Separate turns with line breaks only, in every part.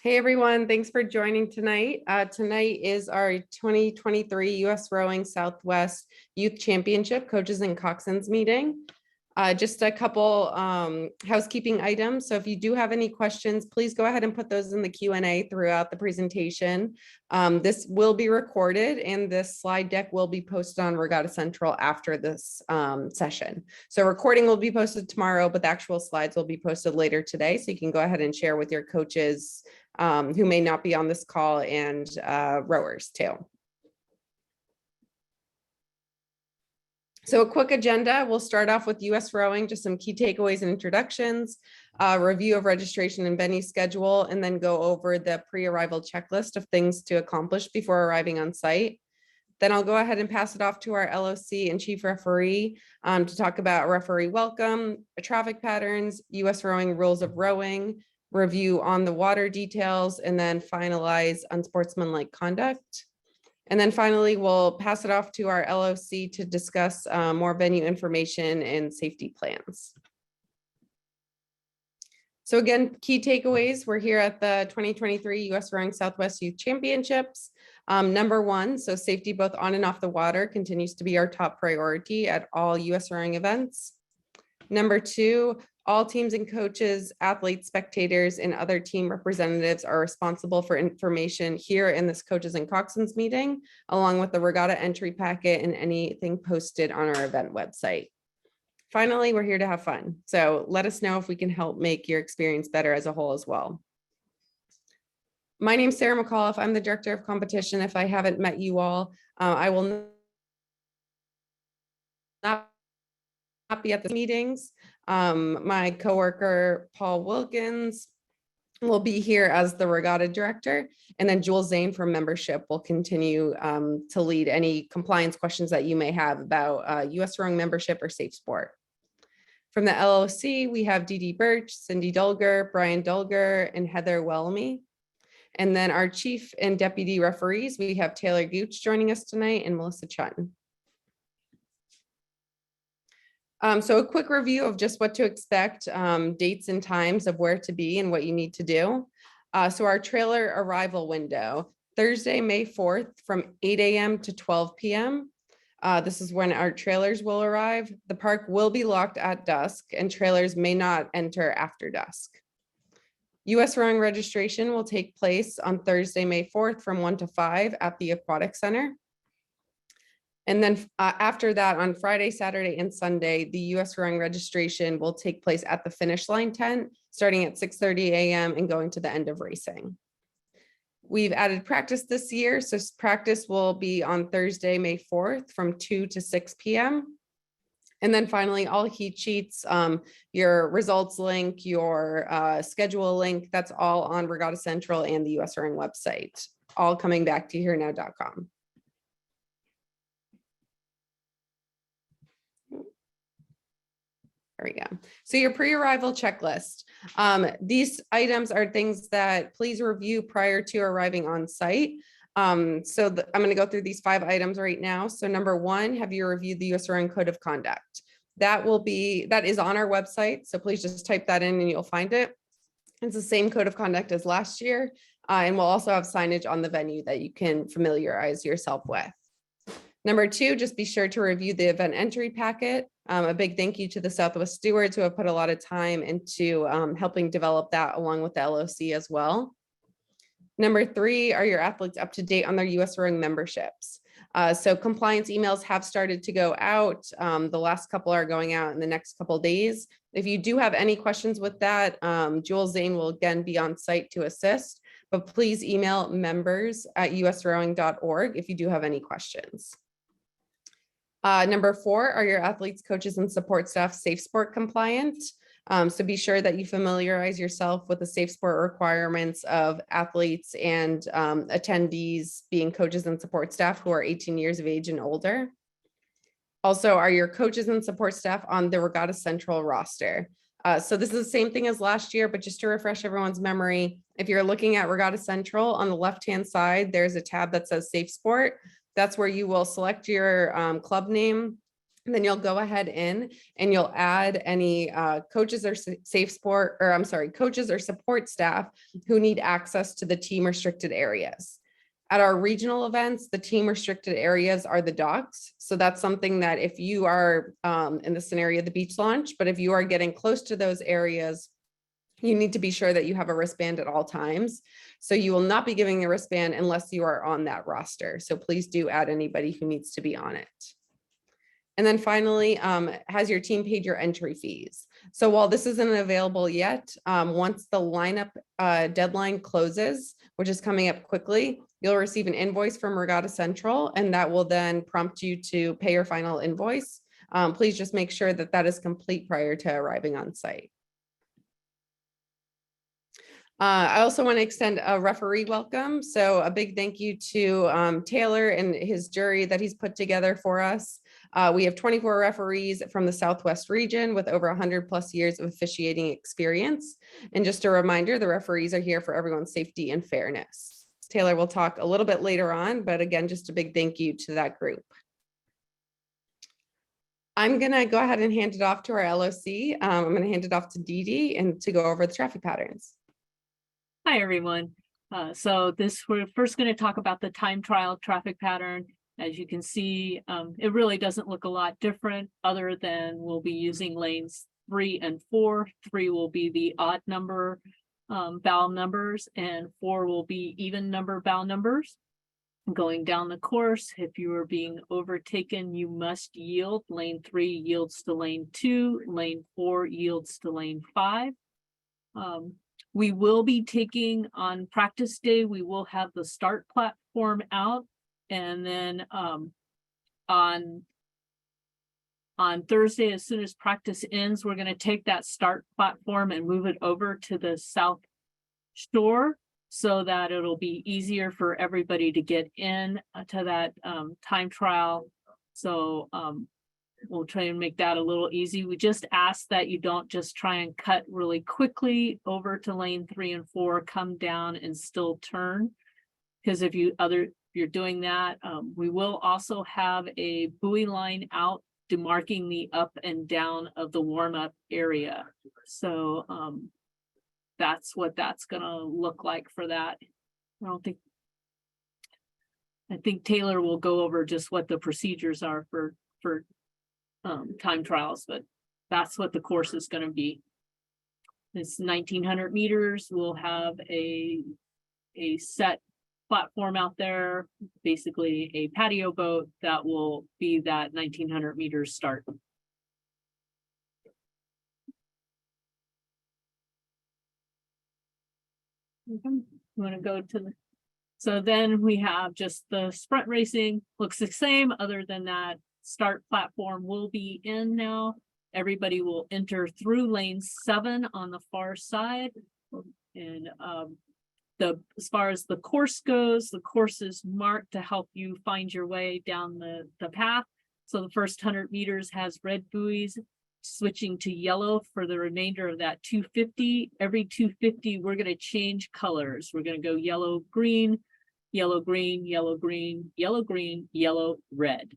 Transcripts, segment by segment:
Hey everyone, thanks for joining tonight. Tonight is our 2023 US Rowing Southwest Youth Championship Coaches and Coxswains meeting. Just a couple housekeeping items. So if you do have any questions, please go ahead and put those in the Q&A throughout the presentation. This will be recorded and this slide deck will be posted on Regatta Central after this session. So recording will be posted tomorrow, but the actual slides will be posted later today. So you can go ahead and share with your coaches who may not be on this call and rowers too. So a quick agenda, we'll start off with US Rowing, just some key takeaways and introductions, review of registration and venue schedule, and then go over the pre-arrival checklist of things to accomplish before arriving on site. Then I'll go ahead and pass it off to our LOC and chief referee to talk about referee welcome, traffic patterns, US Rowing rules of rowing, review on the water details, and then finalize unsportsmanlike conduct. And then finally, we'll pass it off to our LOC to discuss more venue information and safety plans. So again, key takeaways, we're here at the 2023 US Rowing Southwest Youth Championships. Number one, so safety both on and off the water continues to be our top priority at all US Rowing events. Number two, all teams and coaches, athletes, spectators, and other team representatives are responsible for information here in this Coaches and Coxswains meeting, along with the regatta entry packet and anything posted on our event website. Finally, we're here to have fun. So let us know if we can help make your experience better as a whole as well. My name is Sarah McAuliffe. I'm the Director of Competition. If I haven't met you all, I will not be at the meetings. My coworker, Paul Wilkins, will be here as the regatta director, and then Jewel Zane from membership will continue to lead any compliance questions that you may have about US Rowing membership or Safe Sport. From the LOC, we have Dee Dee Birch, Cindy Dulger, Brian Dulger, and Heather Wellamy. And then our chief and deputy referees, we have Taylor Gooch joining us tonight and Melissa Chutton. So a quick review of just what to expect, dates and times of where to be and what you need to do. So our trailer arrival window, Thursday, May 4th from 8 a.m. to 12 p.m. This is when our trailers will arrive. The park will be locked at dusk and trailers may not enter after dusk. US Rowing registration will take place on Thursday, May 4th from 1 to 5 at the Aquatic Center. And then after that, on Friday, Saturday, and Sunday, the US Rowing registration will take place at the finish line tent, starting at 6:30 a.m. and going to the end of racing. We've added practice this year, so practice will be on Thursday, May 4th from 2 to 6 p.m. And then finally, all heat sheets, your results link, your schedule link, that's all on Regatta Central and the US Rowing website, all coming back to herenow.com. There we go. So your pre-arrival checklist. These items are things that please review prior to arriving on site. I'm going to go through these 5 items right now. So number one, have you reviewed the US Rowing Code of Conduct? That is on our website. So please just type that in and you'll find it. It's the same code of conduct as last year. And we'll also have signage on the venue that you can familiarize yourself with. Number two, just be sure to review the event entry packet. A big thank you to the Southwest stewards who have put a lot of time into helping develop that along with the LOC as well. Number three, are your athletes up to date on their US Rowing memberships? So compliance emails have started to go out. The last couple are going out in the next couple of days. If you do have any questions with that, Jewel Zane will again be on site to assist, but please email members@usrowing.org if you do have any questions. Number four, are your athletes, coaches, and support staff Safe Sport compliant? So be sure that you familiarize yourself with the Safe Sport requirements of athletes and attendees being coaches and support staff who are 18 years of age and older. Also, are your coaches and support staff on the Regatta Central roster? So this is the same thing as last year, but just to refresh everyone's memory, if you're looking at Regatta Central on the left-hand side, there's a tab that says Safe Sport. That's where you will select your club name. And then you'll go ahead in and you'll add any coaches or coaches or support staff who need access to the team restricted areas. At our regional events, the team restricted areas are the docks. So that's something that if you are in the scenario of the beach launch, but if you are getting close to those areas, you need to be sure that you have a wristband at all times. So you will not be giving a wristband unless you are on that roster. So please do add anybody who needs to be on it. And then finally, has your team paid your entry fees? So while this isn't available yet, once the lineup deadline closes, which is coming up quickly, you'll receive an invoice from Regatta Central, and that will then prompt you to pay your final invoice. Please just make sure that that is complete prior to arriving on site. I also want to extend a referee welcome. So a big thank you to Taylor and his jury that he's put together for us. We have 24 referees from the Southwest region with over 100+ years of officiating experience. And just a reminder, the referees are here for everyone's safety and fairness. Taylor will talk a little bit later on, but again, just a big thank you to that group. I'm going to go ahead and hand it off to our LOC. I'm going to hand it off to Dee Dee and to go over the traffic patterns.
Hi, everyone. We're first going to talk about the time trial traffic pattern. As you can see, it really doesn't look a lot different other than we'll be using lanes 3 and 4. 3 will be the odd number bow numbers, and 4 will be even number bow numbers. Going down the course, if you are being overtaken, you must yield. Lane 3 yields to lane 2. Lane 4 yields to lane 5. We will be taking on practice day, we will have the start platform out. And then on Thursday, as soon as practice ends, we're going to take that start platform and move it over to the south shore so that it'll be easier for everybody to get in to that time trial. So we'll try and make that a little easy. We just ask that you don't just try and cut really quickly over to lane 3 and 4, come down and still turn. Because if you're doing that, we will also have a buoy line out demarking the up and down of the warm-up area. So that's what that's gonna look like for that. I think Taylor will go over just what the procedures are for time trials, but that's what the course is going to be. It's 1900 meters. We'll have a set platform out there, basically a patio boat that will be that 1900 meters start. You want to go to the, so then we have just the sprint racing, looks the same, other than that start platform will be in now. Everybody will enter through lane 7 on the far side. And as far as the course goes, the course is marked to help you find your way down the path. So the first 100 meters has red buoys, switching to yellow for the remainder of that 250. Every 250, we're going to change colors. We're going to go yellow, green, yellow, green, yellow, green, yellow, green, yellow, red.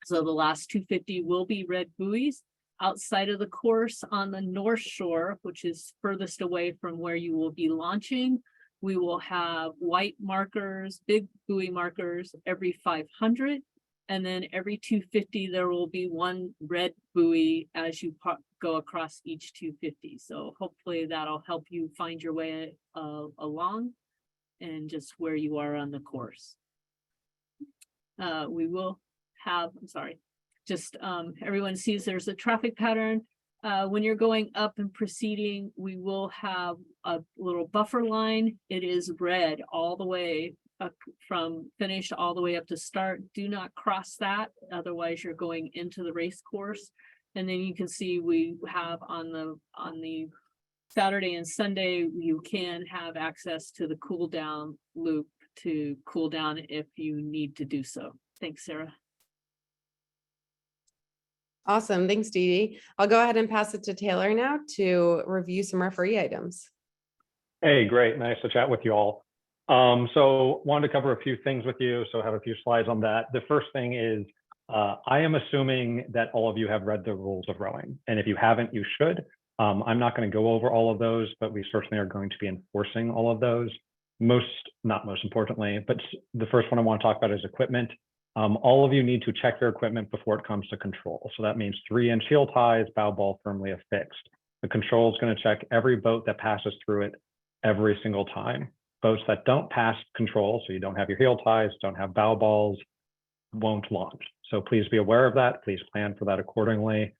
So the last 250 will be red buoys. Outside of the course on the north shore, which is furthest away from where you will be launching, we will have white markers, big buoy markers every 500. And then every 250, there will be one red buoy as you go across each 250. So hopefully that'll help you find your way along and just where you are on the course. We will have, everyone sees there's a traffic pattern. When you're going up and proceeding, we will have a little buffer line. It is red all the way up from finish all the way up to start. Do not cross that, otherwise you're going into the race course. And then you can see we have on the Saturday and Sunday, you can have access to the cool down loop to cool down if you need to do so. Thanks, Sarah.
Awesome. Thanks, Dee Dee. I'll go ahead and pass it to Taylor now to review some referee items.
Hey, great. Nice to chat with you all. So wanted to cover a few things with you. So I have a few slides on that. The first thing is I am assuming that all of you have read the rules of rowing, and if you haven't, you should. I'm not going to go over all of those, but we certainly are going to be enforcing all of those. Not most importantly, but the first one I want to talk about is equipment. All of you need to check your equipment before it comes to control. So that means 3-inch heel ties, bow ball firmly affixed. The control is going to check every boat that passes through it every single time. Boats that don't pass control, so you don't have your heel ties, don't have bow balls, won't launch. So please be aware of that. Please plan for that accordingly.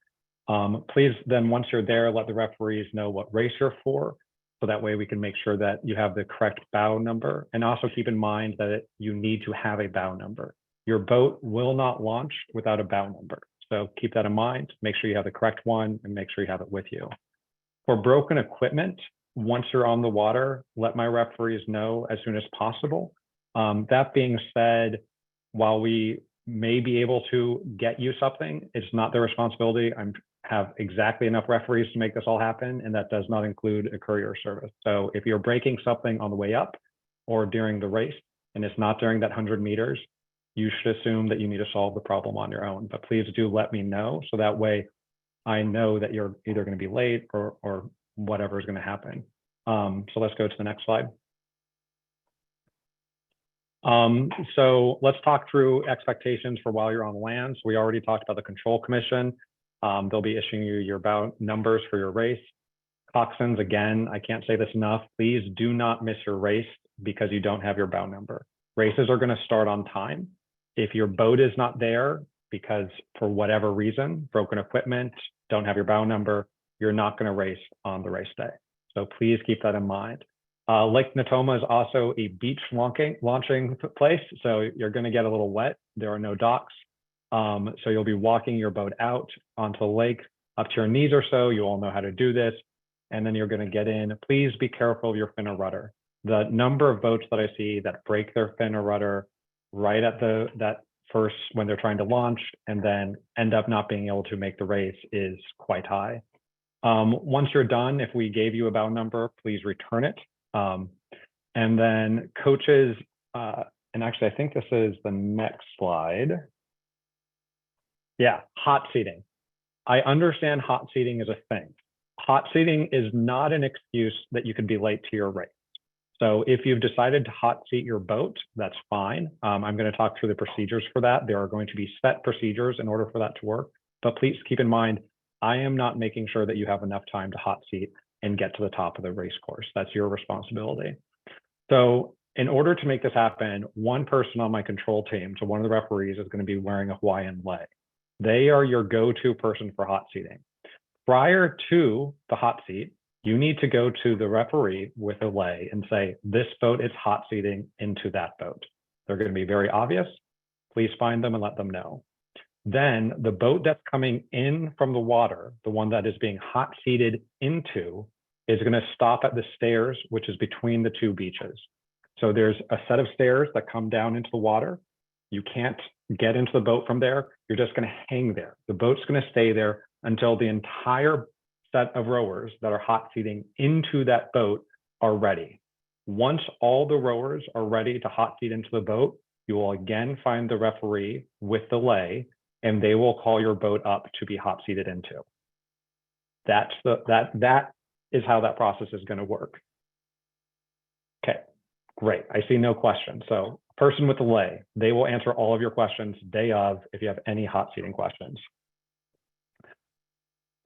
Please then, once you're there, let the referees know what race you're for. So that way we can make sure that you have the correct bow number. And also keep in mind that you need to have a bow number. Your boat will not launch without a bow number. So keep that in mind. Make sure you have the correct one and make sure you have it with you. For broken equipment, once you're on the water, let my referees know as soon as possible. That being said, while we may be able to get you something, it's not their responsibility. I have exactly enough referees to make this all happen, and that does not include a courier service. So if you're breaking something on the way up or during the race, and it's not during that 100 meters, you should assume that you need to solve the problem on your own. But please do let me know, so that way I know that you're either going to be late or whatever is going to happen. So let's go to the next slide. So let's talk through expectations for while you're on land. So we already talked about the Control Commission. They'll be issuing you your bow numbers for your race. Coxswains, again, I can't say this enough. Please do not miss your race because you don't have your bow number. Races are going to start on time. If your boat is not there because for whatever reason, broken equipment, don't have your bow number, you're not going to race on the race day. So please keep that in mind. Lake Natoma is also a beach launching place, so you're going to get a little wet. There are no docks, so you'll be walking your boat out onto the lake up to your knees or so. You all know how to do this, and then you're going to get in. Please be careful of your fin or rudder. The number of boats that I see that break their fin or rudder right at that first when they're trying to launch and then end up not being able to make the race is quite high. Once you're done, if we gave you a bow number, please return it. And then coaches, and actually, I think this is the next slide. Yeah, hot seating. I understand hot seating is a thing. Hot seating is not an excuse that you could be late to your race. So if you've decided to hot seat your boat, that's fine. I'm going to talk through the procedures for that. There are going to be set procedures in order for that to work. But please keep in mind, I am not making sure that you have enough time to hot seat and get to the top of the race course. That's your responsibility. So in order to make this happen, one person on my control team, so one of the referees, is going to be wearing a Hawaiian lei. They are your go-to person for hot seating. Prior to the hot seat, you need to go to the referee with a lei and say, this boat is hot seating into that boat. They're going to be very obvious. Please find them and let them know. Then the boat that's coming in from the water, the one that is being hot seated into, is going to stop at the stairs, which is between the two beaches. So there's a set of stairs that come down into the water. You can't get into the boat from there. You're just going to hang there. The boat's going to stay there until the entire set of rowers that are hot seating into that boat are ready. Once all the rowers are ready to hot seat into the boat, you will again find the referee with the lei, and they will call your boat up to be hot seated into. That is how that process is going to work. Okay, great. I see no questions. So person with the lei, they will answer all of your questions day of if you have any hot seating questions.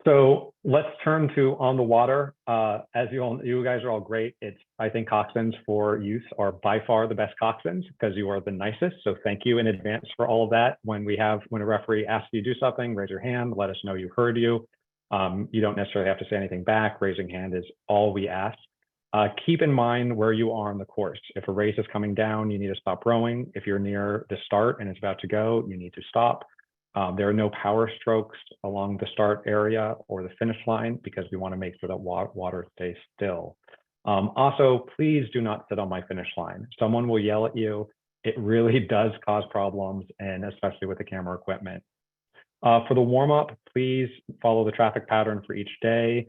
So let's turn to on the water. As you guys are all great. I think coxswains for youth are by far the best coxswains because you are the nicest. So thank you in advance for all of that. When a referee asks you to do something, raise your hand, let us know you heard you. You don't necessarily have to say anything back. Raising hand is all we ask. Keep in mind where you are on the course. If a race is coming down, you need to stop rowing. If you're near the start and it's about to go, you need to stop. There are no power strokes along the start area or the finish line because we want to make sure that water stays still. Also, please do not sit on my finish line. Someone will yell at you. It really does cause problems, and especially with the camera equipment. For the warm-up, please follow the traffic pattern for each day,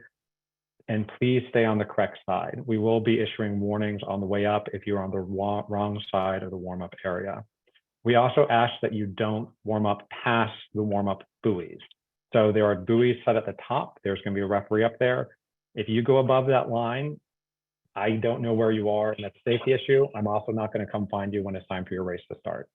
and please stay on the correct side. We will be issuing warnings on the way up if you're on the wrong side of the warm-up area. We also ask that you don't warm up past the warm-up buoys. So there are buoys set at the top. There's going to be a referee up there. If you go above that line, I don't know where you are, and that's a safety issue. I'm also not going to come find you when it's time for your race to start.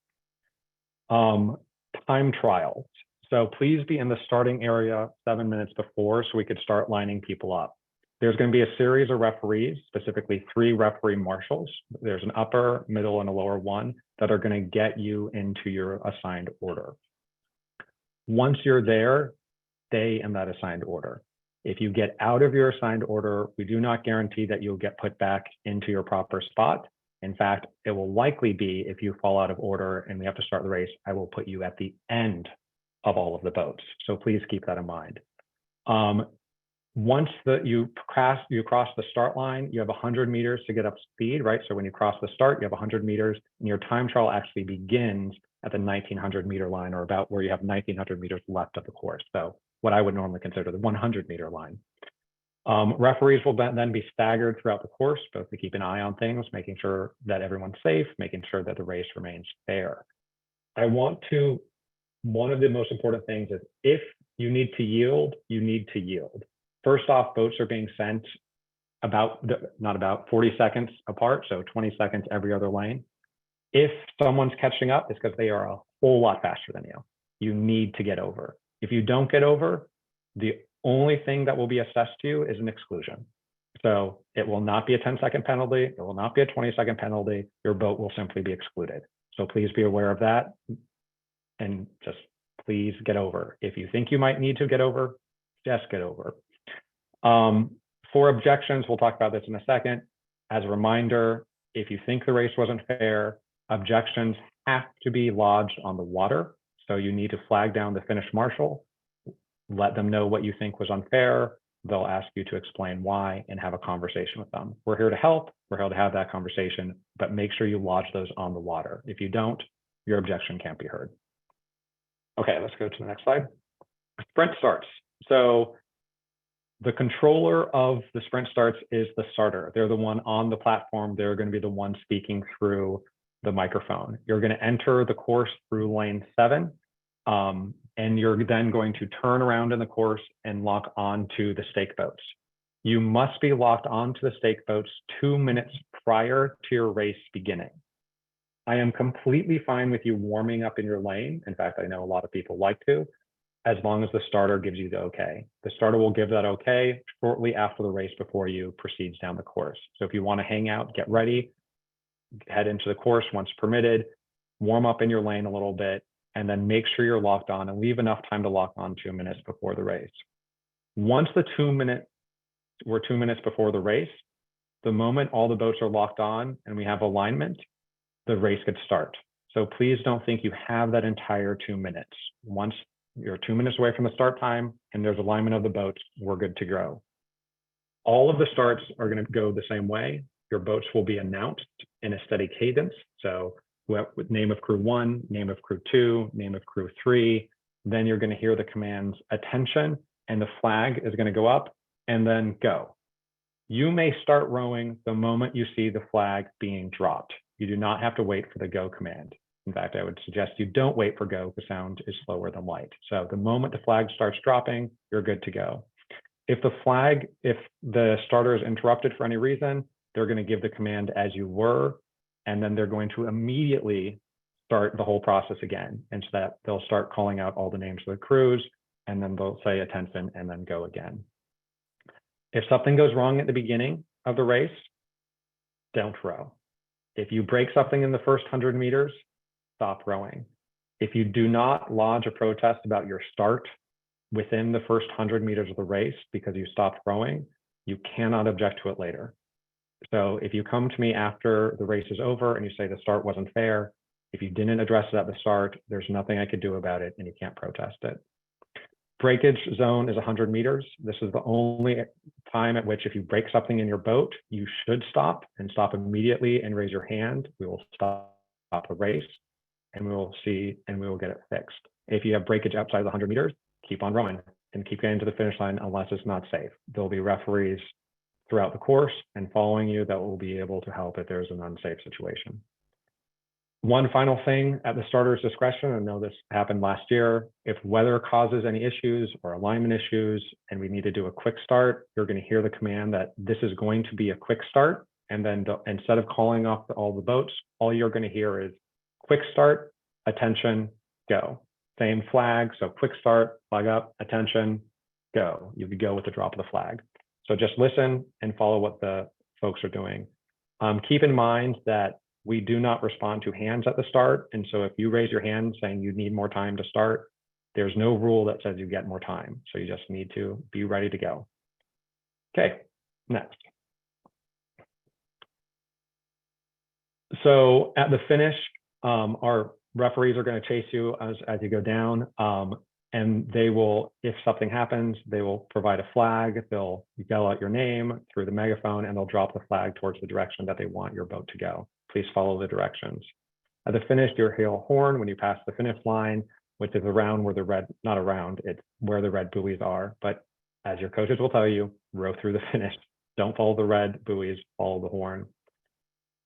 Time trials. So please be in the starting area 7 minutes before so we could start lining people up. There's going to be a series of referees, specifically 3 referee marshals. There's an upper, middle, and a lower one that are going to get you into your assigned order. Once you're there, stay in that assigned order. If you get out of your assigned order, we do not guarantee that you'll get put back into your proper spot. In fact, it will likely be if you fall out of order and we have to start the race, I will put you at the end of all of the boats. So please keep that in mind. Once you cross the start line, you have 100 meters to get up speed, right? So when you cross the start, you have 100 meters, and your time trial actually begins at the 1900 meter line, or about where you have 1900 meters left of the course. So what I would normally consider the 100 meter line. Referees will then be staggered throughout the course, both to keep an eye on things, making sure that everyone's safe, making sure that the race remains fair. One of the most important things is if you need to yield, you need to yield. First off, boats are being sent not about 40 seconds apart, so 20 seconds every other lane. If someone's catching up, it's because they are a whole lot faster than you. You need to get over. If you don't get over, the only thing that will be assessed to you is an exclusion. So it will not be a 10-second penalty. It will not be a 20-second penalty. Your boat will simply be excluded. So please be aware of that and just please get over. If you think you might need to get over, just get over. For objections, we'll talk about this in a second. As a reminder, if you think the race wasn't fair, objections have to be lodged on the water. So you need to flag down the finish marshal, let them know what you think was unfair. They'll ask you to explain why and have a conversation with them. We're here to help. We're here to have that conversation, but make sure you lodge those on the water. If you don't, your objection can't be heard. Okay, let's go to the next slide. Sprint starts. So the controller of the sprint starts is the starter. They're the one on the platform. They're going to be the one speaking through the microphone. You're going to enter the course through lane 7, and you're then going to turn around in the course and lock onto the stake boats. You must be locked onto the stake boats 2 minutes prior to your race beginning. I am completely fine with you warming up in your lane. In fact, I know a lot of people like to, as long as the starter gives you the okay. The starter will give that okay shortly after the race before you proceeds down the course. So if you want to hang out, get ready, head into the course once permitted, warm up in your lane a little bit, and then make sure you're locked on and leave enough time to lock on 2 minutes before the race. Once we're 2 minutes before the race, the moment all the boats are locked on and we have alignment, the race could start. So please don't think you have that entire 2 minutes. Once you're 2 minutes away from the start time and there's alignment of the boats, we're good to go. All of the starts are going to go the same way. Your boats will be announced in a steady cadence. So with name of crew 1, name of crew 2, name of crew 3, then you're going to hear the commands attention, and the flag is going to go up and then go. You may start rowing the moment you see the flag being dropped. You do not have to wait for the go command. In fact, I would suggest you don't wait for go because sound is slower than light. So the moment the flag starts dropping, you're good to go. If the starter is interrupted for any reason, they're going to give the command as you were, and then they're going to immediately start the whole process again. And so that they'll start calling out all the names of the crews, and then they'll say attention and then go again. If something goes wrong at the beginning of the race, don't row. If you break something in the first 100 meters, stop rowing. If you do not lodge a protest about your start within the first 100 meters of the race because you stopped rowing, you cannot object to it later. So if you come to me after the race is over and you say the start wasn't fair, if you didn't address it at the start, there's nothing I could do about it and you can't protest it. Breakage zone is 100 meters. This is the only time at which if you break something in your boat, you should stop and stop immediately and raise your hand. We will stop the race and we will see and we will get it fixed. If you have breakage outside the 100 meters, keep on rowing and keep getting to the finish line unless it's not safe. There'll be referees throughout the course and following you that will be able to help if there's an unsafe situation. One final thing at the starter's discretion, I know this happened last year, if weather causes any issues or alignment issues and we need to do a quick start, you're going to hear the command that this is going to be a quick start. And then instead of calling off all the boats, all you're going to hear is quick start, attention, go. Same flag, so quick start, flag up, attention, go. You could go with the drop of the flag. So just listen and follow what the folks are doing. Keep in mind that we do not respond to hands at the start. And so if you raise your hand saying you need more time to start, there's no rule that says you get more time. So you just need to be ready to go. Okay, next. So at the finish, our referees are going to chase you as you go down. And they will, if something happens, they will provide a flag. They'll yell out your name through the megaphone and they'll drop the flag towards the direction that they want your boat to go. Please follow the directions. At the finish, you'll hear a horn when you pass the finish line, which is around where the red, not around, it's where the red buoys are. But as your coaches will tell you, row through the finish. Don't follow the red buoys, follow the horn.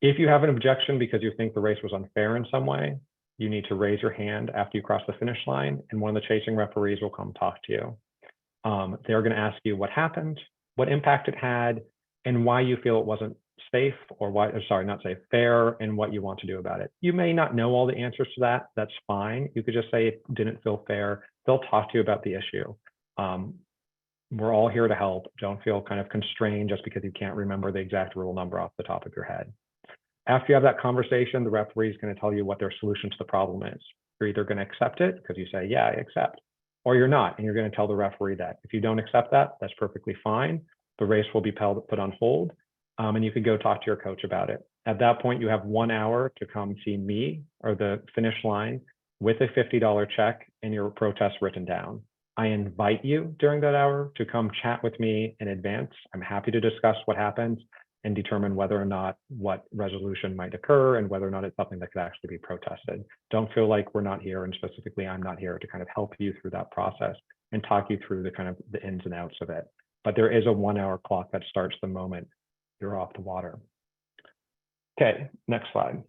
If you have an objection because you think the race was unfair in some way, you need to raise your hand after you cross the finish line and one of the chasing referees will come talk to you. They're going to ask you what happened, what impact it had, and why you feel it wasn't safe or why, sorry, not safe, fair, and what you want to do about it. You may not know all the answers to that. That's fine. You could just say it didn't feel fair. They'll talk to you about the issue. We're all here to help. Don't feel kind of constrained just because you can't remember the exact rule number off the top of your head. After you have that conversation, the referee is going to tell you what their solution to the problem is. You're either going to accept it because you say, yeah, I accept, or you're not. And you're going to tell the referee that. If you don't accept that, that's perfectly fine. The race will be put on hold and you can go talk to your coach about it. At that point, you have 1 hour to come see me or the finish line with a $50 check and your protest written down. I invite you during that hour to come chat with me in advance. I'm happy to discuss what happened and determine whether or not what resolution might occur and whether or not it's something that could actually be protested. Don't feel like we're not here, and specifically I'm not here to kind of help you through that process and talk you through the kind of the ins and outs of it. But there is a 1 hour clock that starts the moment you're off the water. Okay, next slide.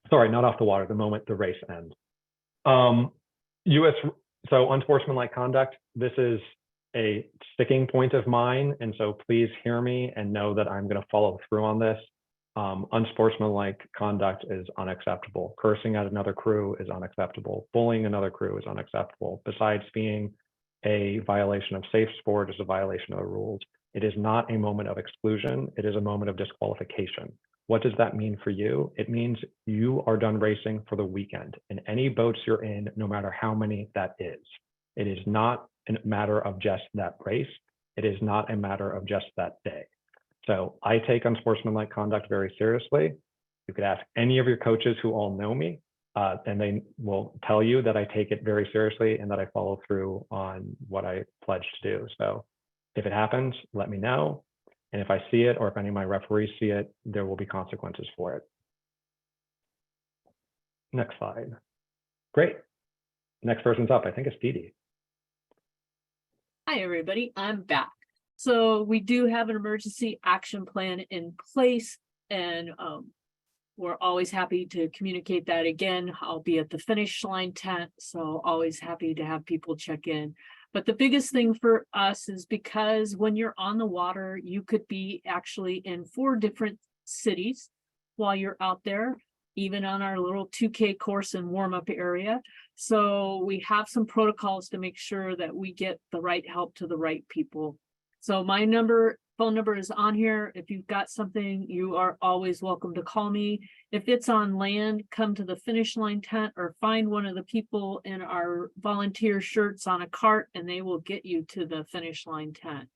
Sorry, not off the water, the moment the race ends. So unsportsmanlike conduct, this is a sticking point of mine. And so please hear me and know that I'm going to follow through on this. Unsportsmanlike conduct is unacceptable. Cursing at another crew is unacceptable. Bullying another crew is unacceptable. Besides being a violation of safe sport, is a violation of the rules. It is not a moment of exclusion. It is a moment of disqualification. What does that mean for you? It means you are done racing for the weekend in any boats you're in, no matter how many that is. It is not a matter of just that race. It is not a matter of just that day. So I take unsportsmanlike conduct very seriously. You could ask any of your coaches who all know me, and they will tell you that I take it very seriously and that I follow through on what I pledge to do. So if it happens, let me know. And if I see it, or if any of my referees see it, there will be consequences for it. Next slide. Great. Next person's up. I think it's Dee Dee.
Hi, everybody. I'm back. So we do have an emergency action plan in place, and we're always happy to communicate that again. I'll be at the finish line tent, so always happy to have people check in. But the biggest thing for us is because when you're on the water, you could be actually in 4 different cities while you're out there, even on our little 2K course and warm-up area. So we have some protocols to make sure that we get the right help to the right people. So my phone number is on here. If you've got something, you are always welcome to call me. If it's on land, come to the finish line tent or find one of the people in our volunteer shirts on a cart and they will get you to the finish line tent.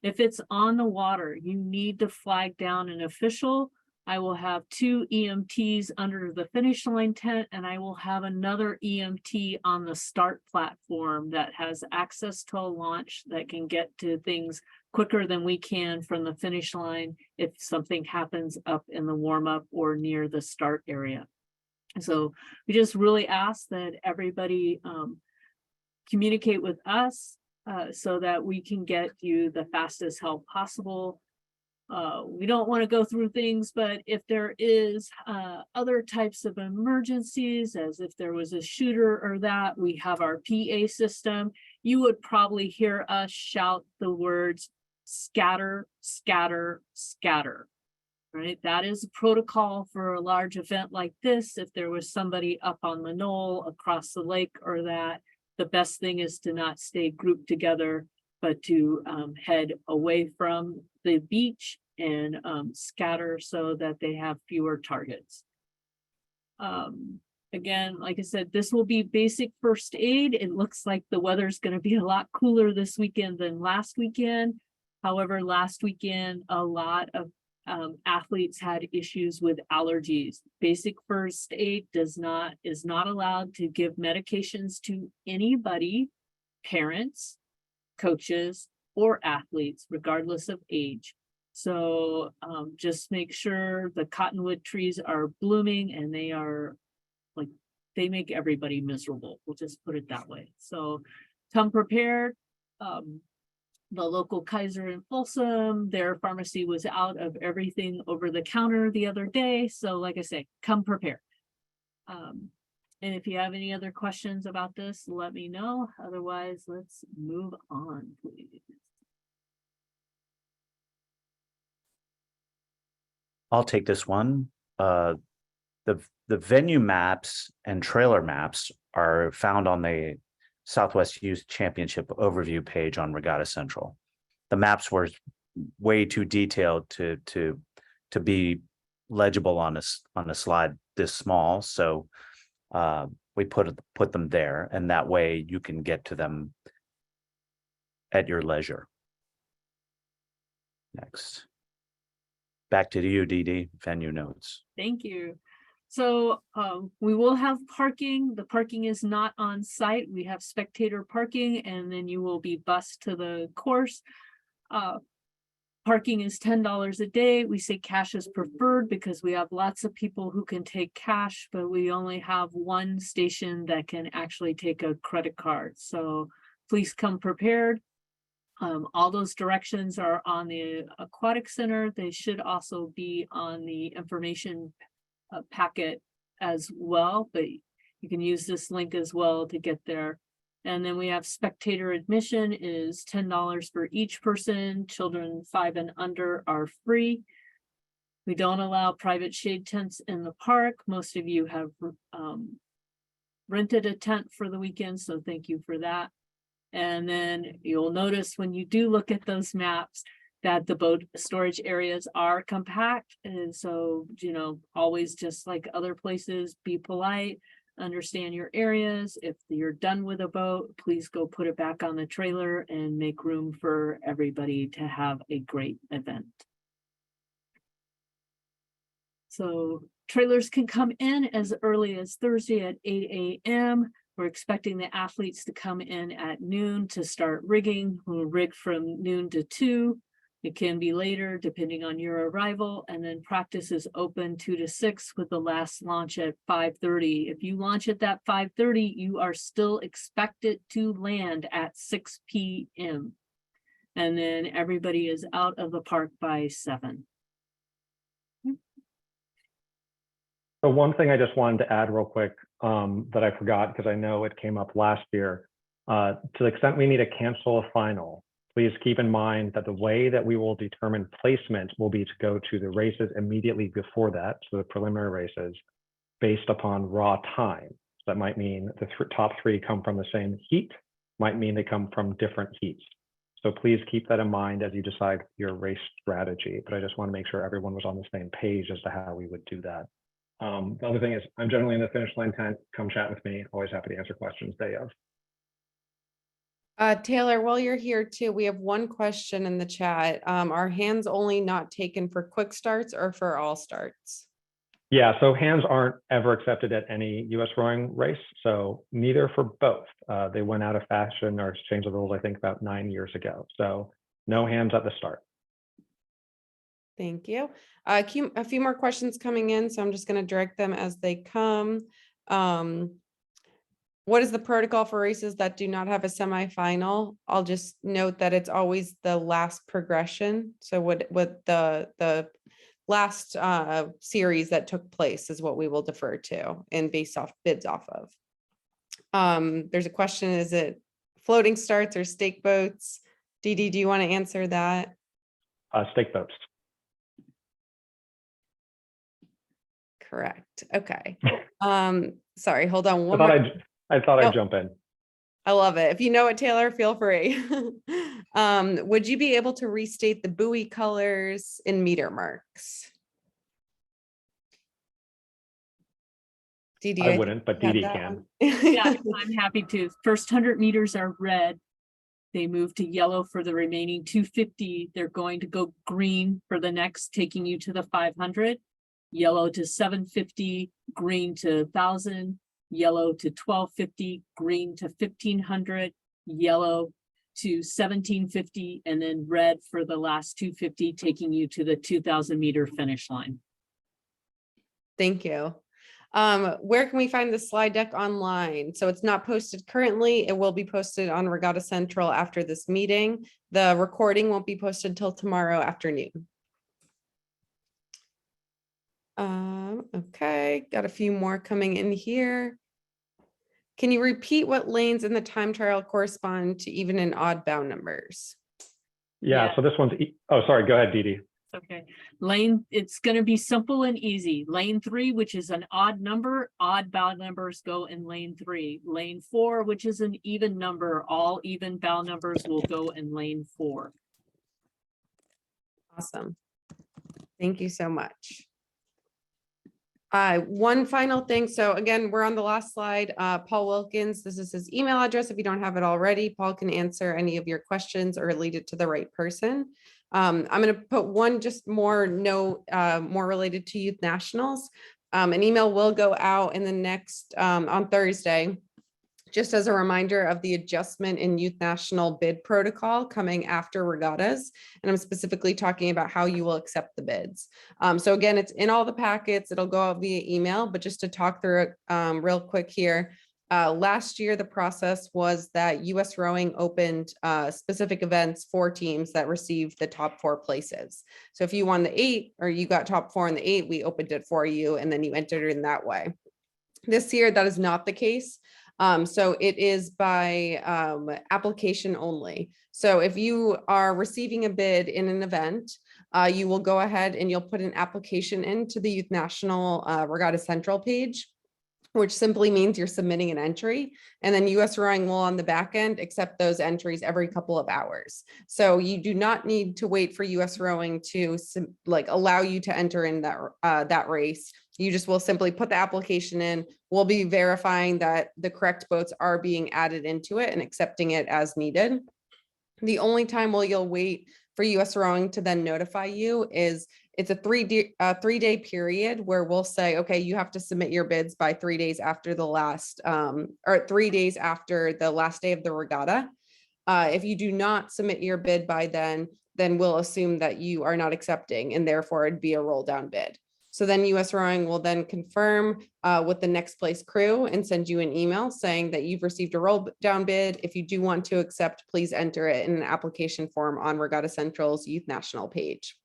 If it's on the water, you need to flag down an official. I will have 2 EMTs under the finish line tent, and I will have another EMT on the start platform that has access to a launch that can get to things quicker than we can from the finish line if something happens up in the warm-up or near the start area. So we just really ask that everybody communicate with us so that we can get you the fastest help possible. We don't want to go through things, but if there is other types of emergencies, as if there was a shooter or that, we have our PA system. You would probably hear us shout the words scatter, scatter, scatter. Right? That is a protocol for a large event like this. If there was somebody up on the knoll across the lake or that, the best thing is to not stay grouped together, but to head away from the beach and scatter so that they have fewer targets. Again, like I said, this will be basic first aid. It looks like the weather's going to be a lot cooler this weekend than last weekend. However, last weekend, a lot of athletes had issues with allergies. Basic first aid is not allowed to give medications to anybody, parents, coaches, or athletes, regardless of age. So just make sure the cottonwood trees are blooming, and they are like, they make everybody miserable. We'll just put it that way. So come prepared. The local Kaiser in Folsom, their pharmacy was out of everything over the counter the other day. So like I say, come prepared. And if you have any other questions about this, let me know. Otherwise, let's move on, please.
I'll take this one. The venue maps and trailer maps are found on the Southwest Youth Championship overview page on Regatta Central. The maps were way too detailed to be legible on a slide this small, so we put them there, and that way you can get to them at your leisure. Next, back to you, DD. Venue notes.
Thank you. So we will have parking. The parking is not on site. We have spectator parking, and then you will be bused to the course. Parking is $10 a day. We say cash is preferred because we have lots of people who can take cash, but we only have one station that can actually take a credit card. So please come prepared. All those directions are on the Aquatic Center. They should also be on the information packet as well, but you can use this link as well to get there. And then we have spectator admission is $10 for each person. Children 5 and under are free. We don't allow private shade tents in the park. Most of you have rented a tent for the weekend, so thank you for that. And then you'll notice when you do look at those maps that the boat storage areas are compact. And so, you know, always, just like other places, be polite, understand your areas. If you're done with a boat, please go put it back on the trailer and make room for everybody to have a great event. So trailers can come in as early as Thursday at 8 a.m. We're expecting the athletes to come in at noon to start rigging. We'll rig from noon to 2. It can be later depending on your arrival, and then practice is open 2 to 6 with the last launch at 5:30. If you launch at that 5:30, you are still expected to land at 6 p.m. And then everybody is out of the park by 7.
So one thing I just wanted to add real quick that I forgot, because I know it came up last year, to the extent we need to cancel a final, please keep in mind that the way that we will determine placement will be to go to the races immediately before that, so the preliminary races, based upon raw time. So that might mean the top 3 come from the same heat, might mean they come from different heats. So please keep that in mind as you decide your race strategy. But I just want to make sure everyone was on the same page as to how we would do that. The other thing is, I'm generally in the finish line tent. Come chat with me. Always happy to answer questions day of.
Taylor, while you're here too, we have one question in the chat. Are hands only not taken for quick starts or for all starts?
Yeah, so hands aren't ever accepted at any US rowing race, so neither for both. They went out of fashion or changed the rules, I think, about 9 years ago. So no hands at the start.
Thank you. A few more questions coming in, so I'm just going to direct them as they come. What is the protocol for races that do not have a semifinal? I'll just note that it's always the last progression. So what the last series that took place is what we will defer to and base off bids off of. There's a question, is it floating starts or stake boats? Dee Dee, do you want to answer that?
Stake boats.
Correct. Okay. Sorry, hold on
I
one
thought
more.
I thought
Nope.
I'd jump in.
I love it. If you know it, Taylor, feel free. Would you be able to restate the buoy colors in meter marks? Dee Dee,
I
think
wouldn't, but
you had
Dee Dee
that
can.
one.
Yeah, I'm happy to. First 100 meters are red. They move to yellow for the remaining 250. They're going to go green for the next, taking you to the 500. Yellow to 750, green to 1,000, yellow to 1250, green to 1,500, yellow to 1750, and then red for the last 250, taking you to the 2,000 meter finish line.
Thank you. Where can we find the slide deck online? So it's not posted currently. It will be posted on Regatta Central after this meeting. The recording won't be posted till tomorrow afternoon. Okay, got a few more coming in here. Can you repeat what lanes in the time trial correspond to even and odd bound numbers?
Yeah,
Yeah.
so this one's, oh, sorry, go ahead, Dee Dee.
Okay, lane, it's gonna be simple and easy. Lane 3, which is an odd number, odd bound numbers go in lane 3. Lane 4, which is an even number, all even bound numbers will go in lane 4.
Awesome. Thank you so much. One final thing. So again, we're on the last slide. Paul Wilkins, this is his email address. If you don't have it already, Paul can answer any of your questions or lead it to the right person. I'm going to put one just more note, more related to Youth Nationals. An email will go out in the next, on Thursday, just as a reminder of the adjustment in Youth National bid protocol coming after regattas. And I'm specifically talking about how you will accept the bids. So again, it's in all the packets. It'll go out via email, but just to talk through it real quick here. Last year, the process was that USRowing opened specific events for teams that received the top 4 places. So if you won the 8 or you got top 4 in the 8, we opened it for you and then you entered in that way. This year, that is not the case. So it is by application only. So if you are receiving a bid in an event, you will go ahead and you'll put an application into the Youth National Regatta Central page, which simply means you're submitting an entry, and then USRowing will on the back end accept those entries every couple of hours. So you do not need to wait for USRowing to allow you to enter in that race. You just will simply put the application in. We'll be verifying that the correct boats are being added into it and accepting it as needed. The only time you'll wait for USRowing to then notify you is it's a 3-day period where we'll say, okay, you have to submit your bids by 3 days after the last, or 3 days after the last day of the regatta. If you do not submit your bid by then we'll assume that you are not accepting and therefore it'd be a roll down bid. So then USRowing will then confirm with the next place crew and send you an email saying that you've received a roll down bid. If you do want to accept, please enter it in an application form on Regatta Central's Youth National page.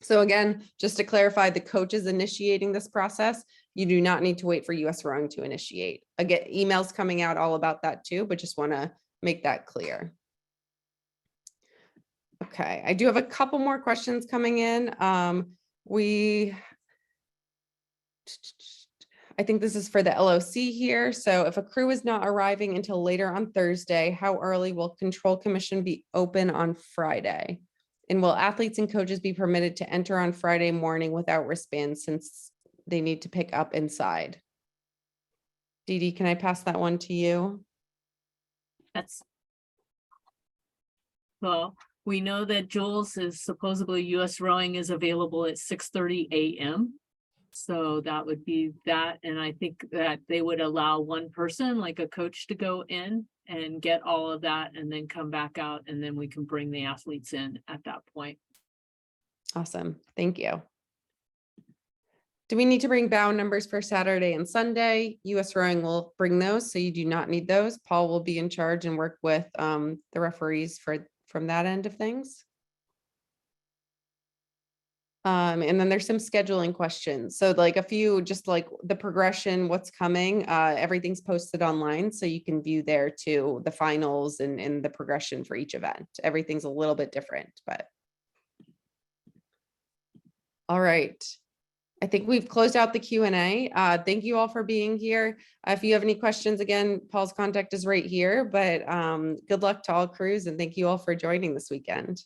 So again, just to clarify, the coach is initiating this process. You do not need to wait for USRowing to initiate. Again, emails coming out all about that too, but just want to make that clear. Okay, I do have a couple more questions coming in. I think this is for the LOC here. So if a crew is not arriving until later on Thursday, how early will Control Commission be open on Friday? And will athletes and coaches be permitted to enter on Friday morning without wristbands since they need to pick up inside? Dee Dee, can I pass that one to you?
Well, we know that Jules is supposedly USRowing is available at 6:30 a.m. So that would be that. And I think that they would allow one person, like a coach, to go in and get all of that and then come back out. And then we can bring the athletes in at that point.
Awesome. Thank you. Do we need to bring bound numbers for Saturday and Sunday? US Rowing will bring those, so you do not need those. Paul will be in charge and work with the referees from that end of things. And then there's some scheduling questions. So like a few, just like the progression, what's coming, everything's posted online. So you can view there too, the finals and the progression for each event. Everything's a little bit different, but. All right. I think we've closed out the Q&A. Thank you all for being here. If you have any questions, again, Paul's contact is right here, but good luck to all crews and thank you all for joining this weekend.